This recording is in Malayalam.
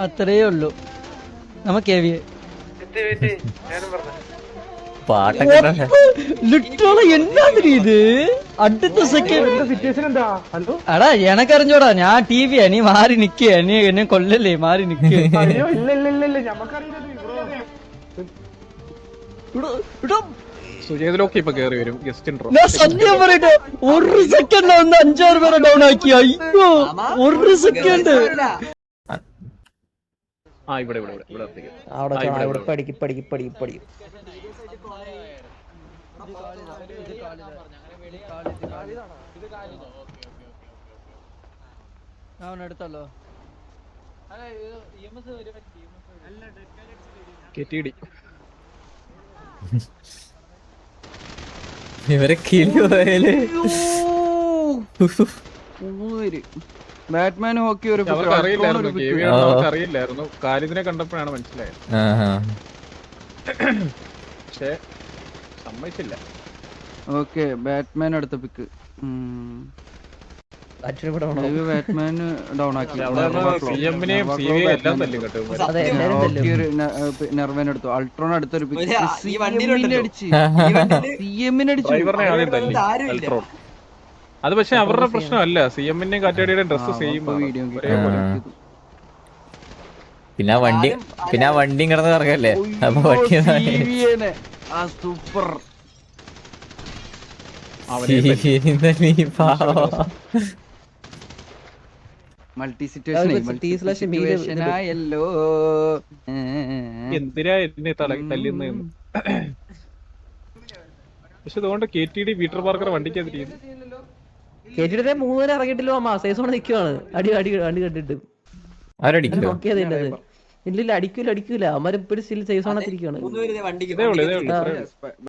അത്രേ ഉള്ളൂ നമുക്ക് ഇത് അടുത്ത സെക്കൻഡ് അടാ എനക്കറിഞ്ഞോടാ ഞാൻ ടിവിയാ നീ മാറി നിക്കുക നീ എന്നെ കൊല്ലല്ലേ മാറി നിക്കുക സത്യം പറയട്ടെ ഒരു സെക്കൻഡ് ഒന്ന് 5-6 പേരെ ഡൗൺ ആക്കി അയ്യോ ഒരു സെക്കൻഡ് അവനെടുത്തല്ലോ ഇവരെ കിലോയില് ബാറ്റ്മാൻ ഹോക്കി ഒരു അറിയില്ലായിരുന്നു കാലിദിനെ കണ്ടപ്പോഴാണ് മനസ്സിലായത്. പക്ഷേ സമ്മതിച്ചില്ല. ഓക്കെ ബാറ്റ്മാൻ അടുത്ത പിക്ക് ബാറ്റ്മാൻ ഡൗൺ ആക്കി നെർവൻ എടുത്തു അൾട്രോൺ അടുത്തൊരു പിക്ക് അത് പക്ഷെ അവരുടെ പ്രശ്നമല്ല. CM-ന്റെയും കാറ്റാടിയുടെയും ഡ്രസ് സെയിം. പിന്നെ വണ്ടിയും കിടന്ന് കറങ്ങല്ലേ സൂപ്പർ മൾട്ടി സിറ്റുവേഷൻ ആയല്ലോ. എന്തിനാ എന്നെ തല്ലുന്ന. പക്ഷെ അതുകൊണ്ട് KTD പീറ്റർ പാർക്കർ വണ്ടിക്കകത്തിരിക്കുന്നു. KTD 3 ഇറങ്ങിയിട്ടില്ലോ അമ്മ സൈസോണ് നിൽക്കുവാണ്. അടി കണ്ടിട്ട് ഇല്ല അടിക്കൂല അമ്മ ഇപ്പോഴും സ്റ്റിൽ സൈസോണത്തിരിക്കുകയാണ്.